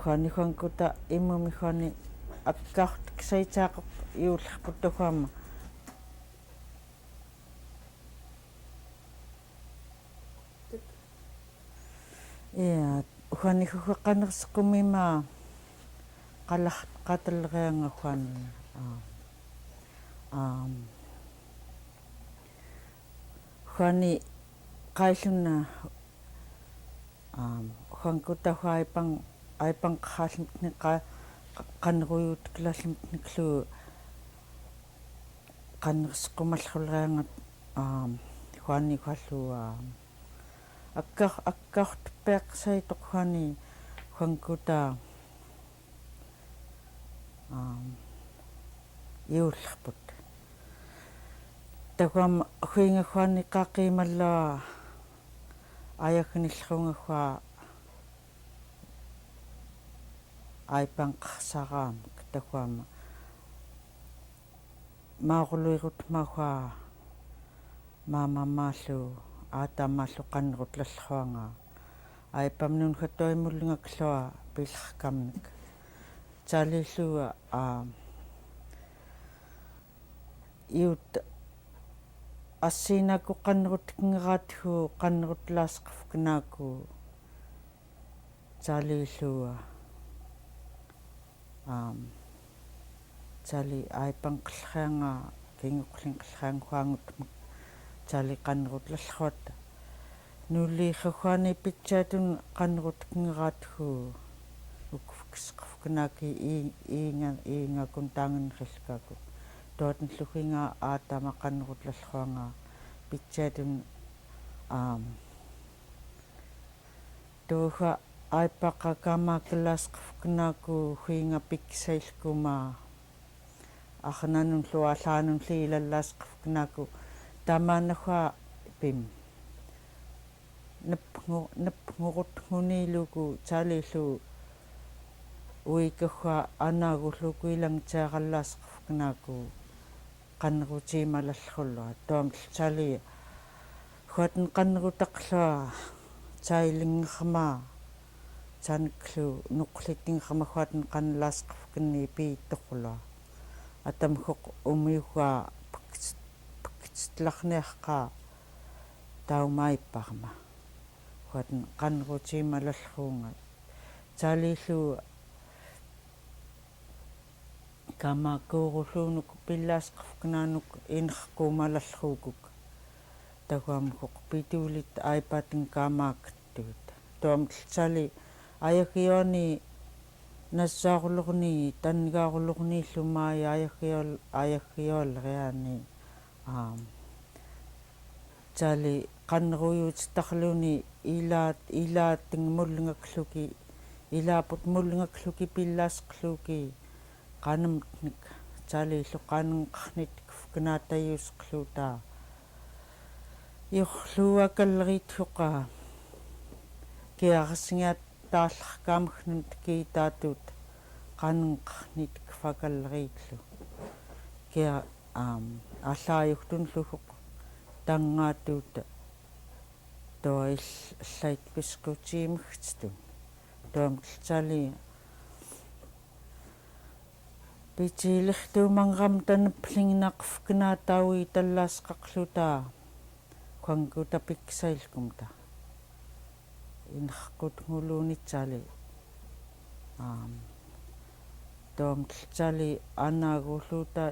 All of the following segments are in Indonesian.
Juani Juankuta imumi Juani akkart ksaichaaq yuullerputtuguama ya Juani qanersequmima qalartqatelleриanga Juani Juani qailluna Juankuta aipangyaram-llu qanruyutait-llu qanersequmallerianga Juani qallu akkart Juani Juankuta yuullerput taguam huinga Juani qaqimallaa ayagnillrunga aipangyarsaraamak taguama maaquluirutmagua maamamaallu aatamaallu qanrut'laasqelluanga aipaminun mulngakesqellua pillerkamnek taalillua iut assinaku qanrutekaanek qanrut'laasqevkenaku taalillua tali aipangyaanga kinguqlinqellraanguangut tali qanrut'laasquat nulliirruani pitsaatun qanrutekaanek yaggviktukait-llu iingakun taangennerillkaku tootnlluginga aatama qanrut'laasquanga pitsaatun tuuga aipaqlerkaak huinga piksaillkuma arnanun luallaanunli ilallaasqevkenaku tamaanagua pim nepngurutnguniluku taalillu uikagua anagulluku ilangtiaqallaasqevkenaku qanrutiimalallrullua toomtali huatn qanrutaqlua tailingerma taniklu nuqlitingerma huatn qanlaasqevkenni piittorlua atamhuq umiuga pakitsitlarniarqa taumaipparma huatn qanrutiimalallruunga taalillu kamakuurulluunuk pillaasqevkenanuk inerkuumalallruukuk taguamhuq pituulit aipatin kaamaakattuut toomtali ayagyuani nassaarullorni tannigaarullorniillu ayagyualriani tali qanruyutitarluni ilateng mulngakesqelluki ilaaput mulngakesqelluki pillaasqelluki qanamtnik taalillu qanruyutait-kenatayusqelluta iurluakallriit huqa kiarsingiat taallerkaamagnun tikiitaatut qanruyutait-kenakallriitlu kia allaajugtunlluhuq tangaatuut toillait pisqutiimagtun toomtali pitiilertuumangram neplingnaqevkenani taui tallaasqaqluta Juankuta piksaillkumta inerkutngulluunitsali toomtali anagulluuta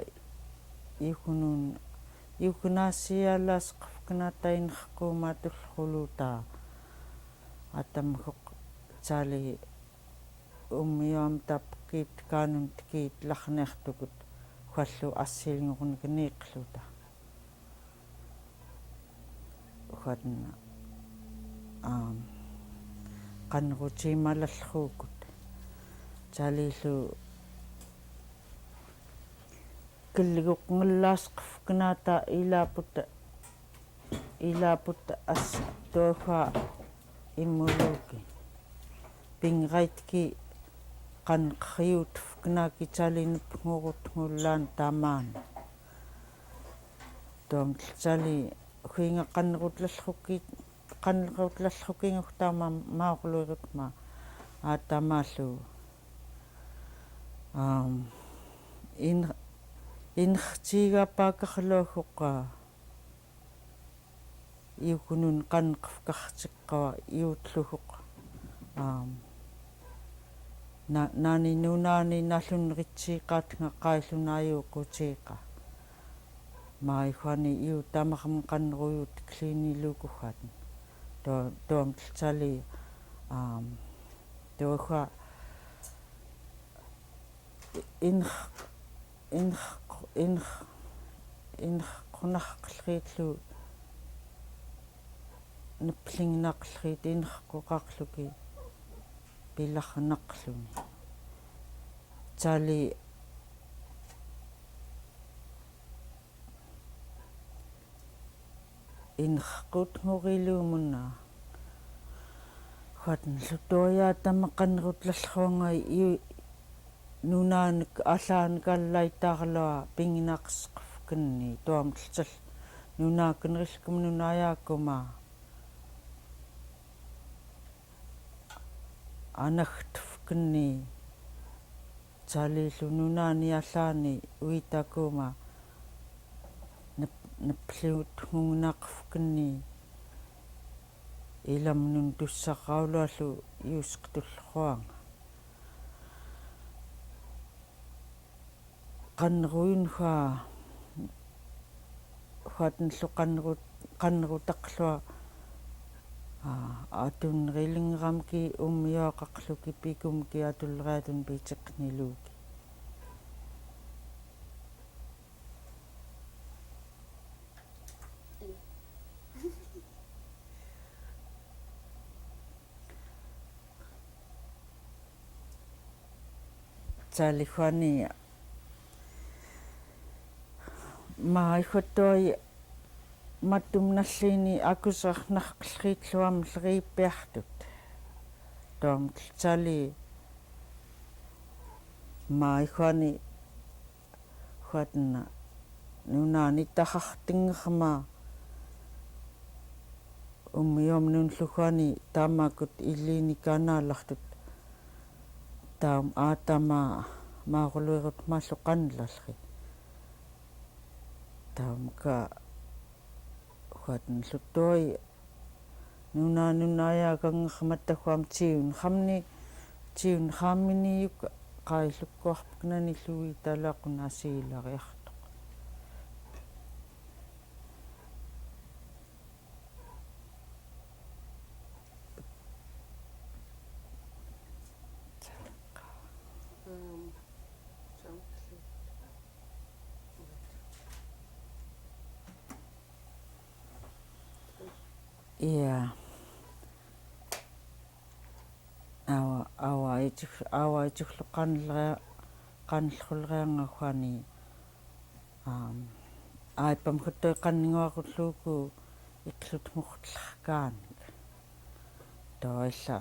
iukunaasialaasqevkenata inerkuumaatullruluuta atamhuq tali ummiuamtapkiitkaanun tikiitlarniartukut huallu assilngornikaniiqluuta huatn qanrutiimalallruukut taalillu kilguqngellaasqevkenata ilaaput tuuga immuluuki pingraitki qanruyuutkkenaki tali nepngurutngullaan tamaana toomtali huinga qanrut'laasqelluki ngurtaama maaquluirutma aatamaallu innertiigaapaakарлуаггоqa iukunun qanqefkartiqqawa iutlluguq naani nunaani nallunritsiiqaatnga qaillunaajuuqutiiqa maaihuani iu tamarm qanruyutai-kllunikukhat toamtltali toha qunarqellriitlu neplingnaqevkenani innerqoqarluki pilarnaqluni tali innerqutngoriluumuna huatn lutuayaatama qanrutlalluangai nunaanik allaanikallaittaarlua pinginaqesqevkenani tuamtltal nunaakenrilkum nunayaakuma anagtevkenni talillu nunaani allaani uitakuma neplingnaqevkenani ilaminun tuss'arauyaraqlu iusqtulluanga qanruyunha huatnllu qanrutaqlua atunnerillingeramki ummiuaqarluki pikumki atulleratun piiteqniluuki talihuani maaihutoi mattumnalliini akusrarrnarqellriitluamleriippiartut toamtltali maaihhuani huatna nunaani tahartingerma ummiuamnunlluguani taamakut illiinikanaalartut taam aatama maaquluirutmallu qanlalli taamka huatnllutoi nunaayakangermatagguam tiun haamminiyuk qaillukkuarpeknani lluitalaqun asiilariartoq iya awaitiglu qanllulriangagguani aipamhuttoi qanninguaqulluuku iqlutngurtlerkaanek toilla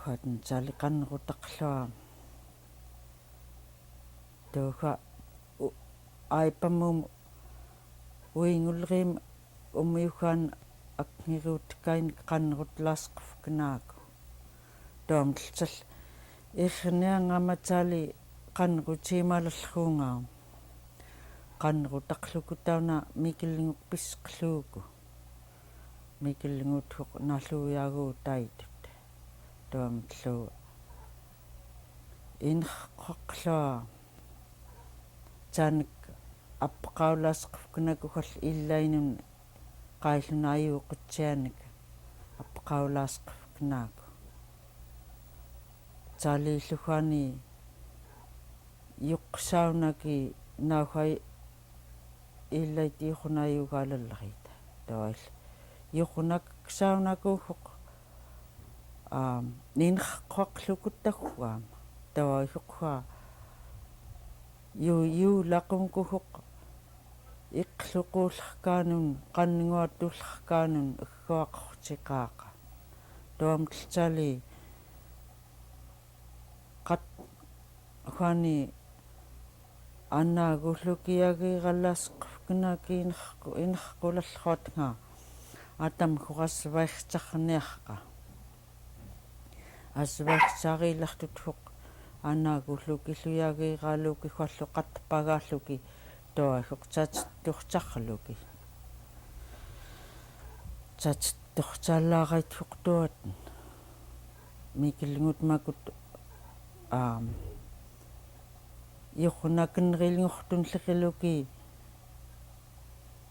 huatn tali qanrutaqlua toha aipamum uingullerim ummiugaan aknirutekaanek qanrut'laasqevkenaku toamtltal irniangamatali qanrutiimalallruungaa qanrutaqluku tauna mikelnguut mikelnguut nalluyuuguutaitut toamtlu innerqaqlua tanik aipaqlerkaak hall illainun qaillunaajuuqutianek aipaqlerkaak talillugaani yuqqsaunaki nauhai illait iurnaajuugaalalleriit toil iurnaksaunakugguq ninnerqaqlukutagguam tawaihuqqa yuulaqumkuhuq iqluqullerkaanun qanninguatullerkaanun agguaqortiqaaqa toamtltali huani annaagullukiyagiralaasqevkenaki innerqulalluatnga atam hurasvairtarniarqa асваагсаариилартут анаагуллукиллуягиирaalуки хуаллу qattapagaаллуки туахоқцаатиттууртарлуки цаатиттууртааллаараитфуқтуат mikelnguut makut iurnakkenrilngortunlleqelluki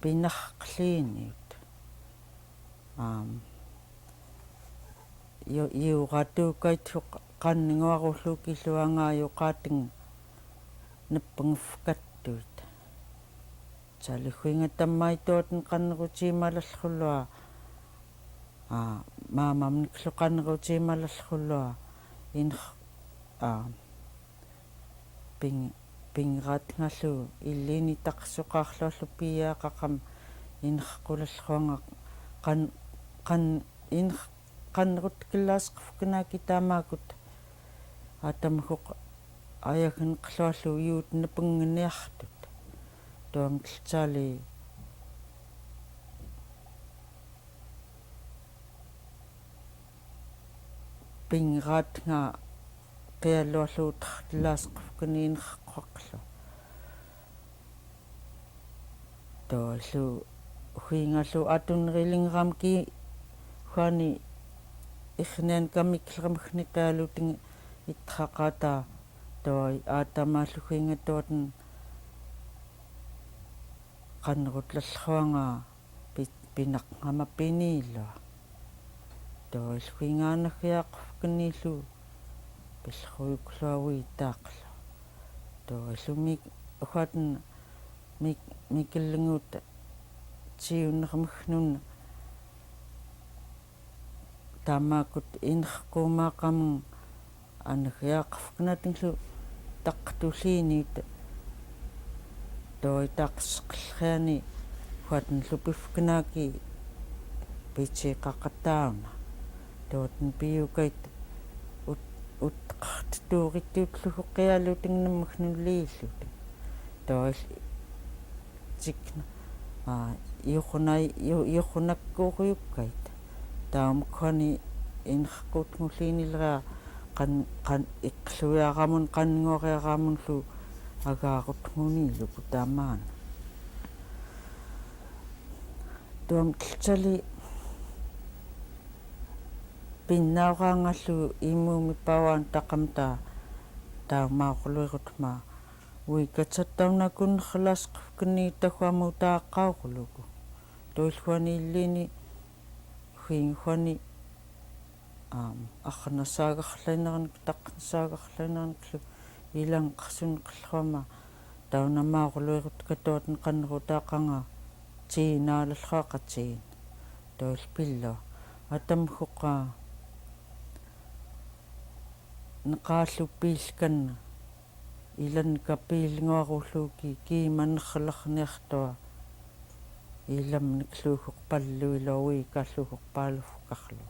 pinarqliiniut iuratuukait qannguarulluki luangaayuqaateng neppngufkattuit talikhuinga tammaituuten qanrutiimalallrullua maamamniklu qanrutiimalallrullua pingraatngallu illiini taqsuqaarluallu piyaaqaqam inerqulallruanga qanrut'laasqelluki taamaakut atamhuq ayagyuat yuut nepengniartut tuamtltaali pingraatnga qialluarluutarlaasqevkeniinerqaqlu toallu huingallu atunnerilingramki huani irniateng qaaluting itraqata toi aatamaallu huingatuaten qanrut'laasqelluanga pinaqngamapiniillu toilluingaanagiaqvkenillu pillruyukluaviitaaqlu toillumik uhaten mikelnguut tiunnermignun taamaakut inerquumaaqamung anagiaqvkenatinglu taqqtulliiniit toitaaqsqellriani huaten lupivkenaki pitsiqaqatauna toten piukait utqartuurittuutlugu qialutingnemmagnulliillut toil tikna iurnakkuuriukkait taamkhani inerquutngulliinilleraa qan iqluyaaramun qannguariaramunlu agaarutnguniilluku taamaana tuamtltali pinnauraangallu imumi pawaan taqamta taamaaquluirutma uikatsattaunnakunnerlaasqevkeni tahuamu taaqqaurluku tuilluani illiini huinguani арнасаагарлаинерник таққнсаагарлаинерниклу илангқарсунеққлруама таунамаагулуирут катуатен қанрутааққанга тиинаалаллуақатигин тоилпиллу атамхуққа неқааллуппииллканна иланка пииллнгуаруллууки кииманнерлерниартуа иламниклуухоқ паллуилауи каллухоқ паалуффукарлу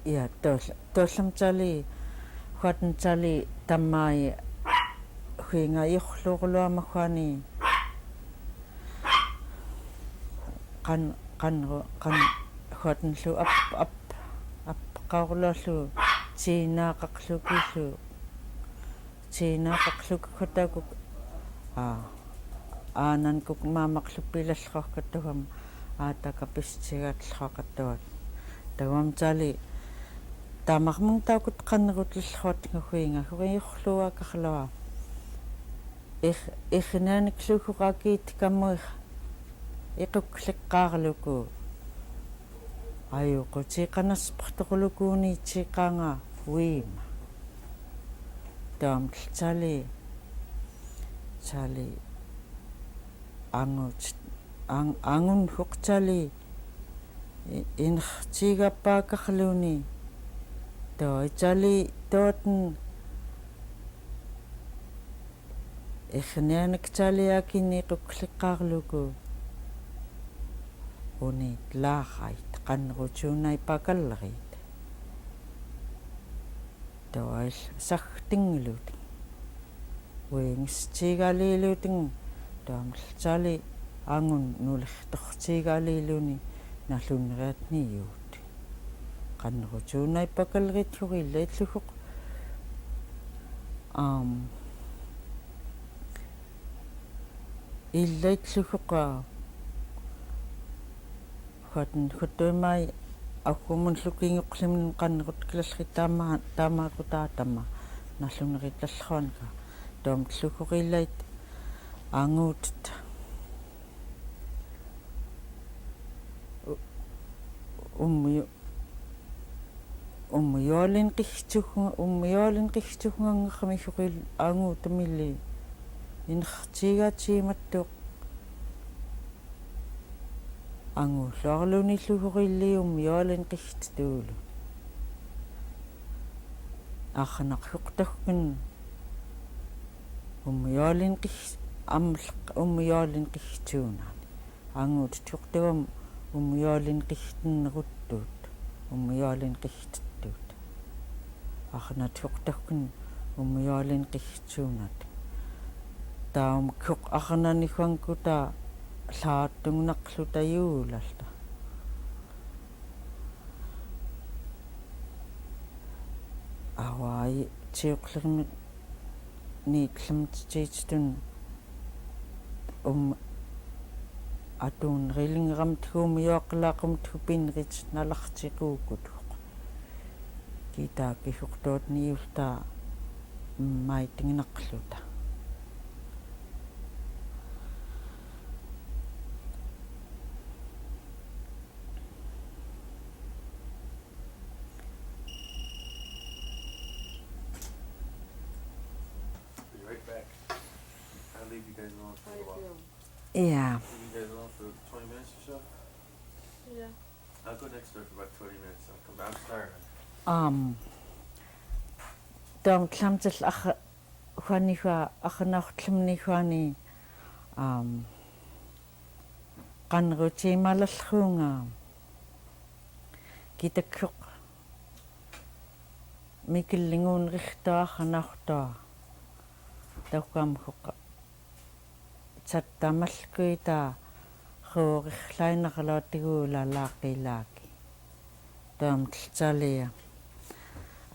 ja tollamtali huatentali tammai huinga iorluurluamagguani qan huatenlu qaurluallu tiinaaqaqlukikhutakuk aananкук маамақлуппилаллеркаттугам аатакапистигатлеркаттуат тавамтали таамармун таакут qanrut'laasqelluki хуингахуиорлуакарлуа ирнианиклуухуqakiit каммуих иқукклеққаарлуку аюқутиқанерспортоқулукууни тиқаанга уима таамтлтали анgun хуqtali инертигаппаакарлуни тоитали тоотен ирнианикталиакини иқукклеққаарлуку uniitlaaqait qanruyuunaipaqellriit toil sagtinglut uingstiigaliiluteng toamltali angun nulertortiigaliiluni nalluneriatniyuut qanruyuunaipaqellriit illaitluguq illaitluguqa хатнхутуимай аккумун лукингеқлимин qanrutqlallri таамаакутаатама наллунериталларуанка тоом тлукориллайт ангуутт уммиолин qixtuгангерми хукил ангуутамилли инертигаатигматтуq ангууллуарлуниллугориллиум йоолин qixttuulu арнархуқтаггун уммиолин уммиолин qixtuunaani ангуут туқтугам уммиолин qixtinneruttуут уммиолин qixtittуут арнатуқтаггун уммиолин qixtuunat таум куқ арнанихуангута лааттунгнақлу таюулалта авай тиуқлерми ниитлэмтититун атуун рилингерамт хуумиоқлаақумт хупинрит налартиқуукут китааккихуқтуут ниулта маитингинақлута Yeah. You guys alone for 20 minutes or so? Yeah. I'll go next door for about 20 minutes. I'll come back. I'm starving. Tom klamtel huaniha akhnartlimnihuani qanrutiimalallruunga kitakkuq mikelnguunritoarnartoa taukamhuqa tattamalkuita ruuqirlainaqalootiguulalaaqqilaaki taamtltalia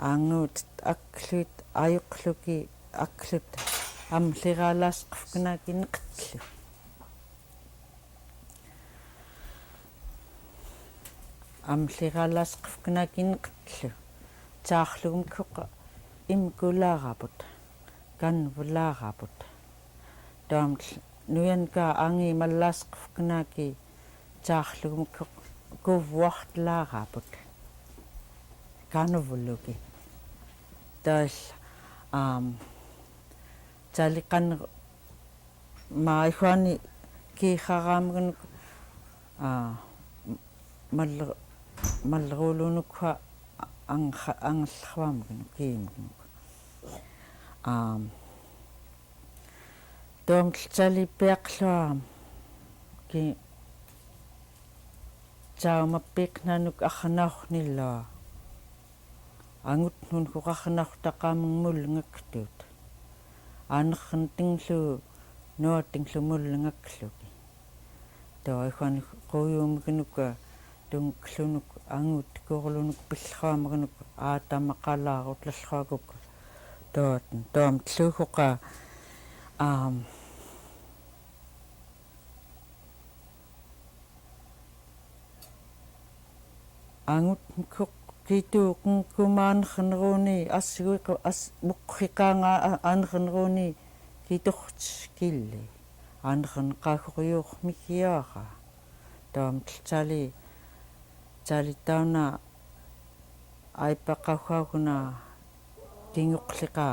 aanguut aklut ayuqluki aklut amliralaasqevkenaki neqtlu amliralaasqevkenaki neqtlu taarlugumkuqa imkulaaraput kanvulaaraput taamtl nuyanka angi mallaasqevkenaki taarlugumkuq kuvvuartlaaraput kanuvuluki taal taliqan maa-i-lluani kiixaraamagunuk malleruulunukha angerluamagunuk kiimagunuk toomtali peaqlua ki taumappiqnanuk arnaornillua angut nun huqarnartaqaamung mulngaktuut aanernertinglu nuatinglu mulngakluki toihuani quyuumugunuka tungklunuk angut korlunuk pillraamagunuk aatamaqalaarutlalluaguk toom tluhuqa angut mkuk kituuqun kumaanerneruuni assiguiqa muqqikaanga aanerneruuni kitortikilli aanerneqaaguquyuurmikiaara toamtali tauna aipaqauhaaguna kinguqliqa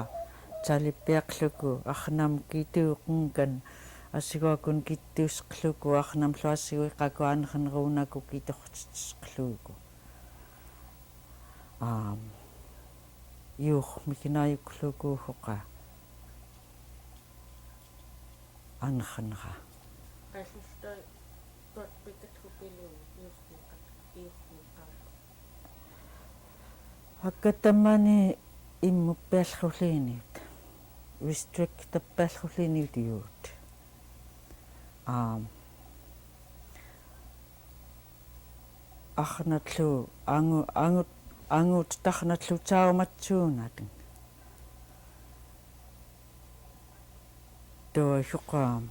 talippiaqluku arnam kituuqunkan assiguakun kittuusqluku arnamlu assiguiqaku aanerneruunaku kitortisqluuku yuurmikinayuqlukuuqa aanerneqa Qallultai tuatpikathupa Hakkatamani immuppiallulliiniut restrict tappallulliiniut yuut arnatlu angut tarnatlu taumatsuunateng toasuqaam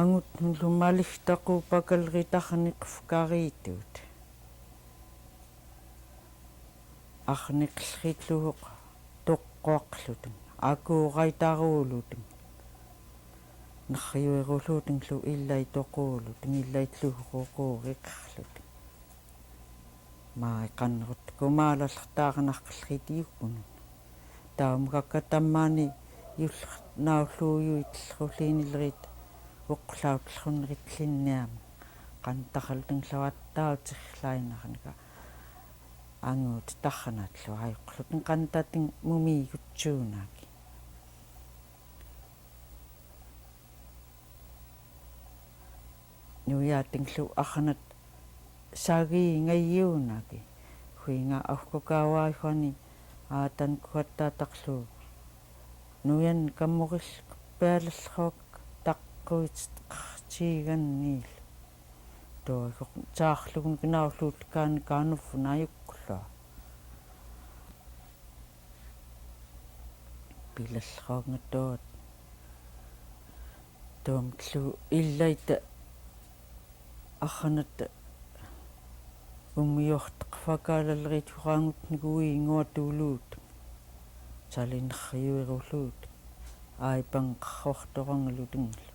angut lumalihtaqu pakalritarniqevkariituut arniqellriitluuq toqqoaqluteng akuuraitaruuluteng narriueruluteng lu illaitoquuluteng illaitluuquuqiqarluteng maa-i qanrutkumaalalertaarnarqellriit iukkunun taumukakkatammaani naulluuyuitellrulliinilleriit uqqlautllerunritlinniama qantaqaltenglawattaautillainarnika anguut tarnatlu ajuqqluten qantateng mumiigutsuunaki Nauyaqtenglu arnat sagiingayyuunaki huinga aukkukauaifani aatankuattaataqlu nuyan kammorill pealalleruak taqquitqartiiganniil toigoq taarlugun kinaulluutkaan kaanufuna ajuqqla pilalleruangatoat toomtlu illaita arnat umuyorteqfakaalalleriit huraangutniguiinguatuuluut salinerriuirulluut aipangqarruartorangalutenglu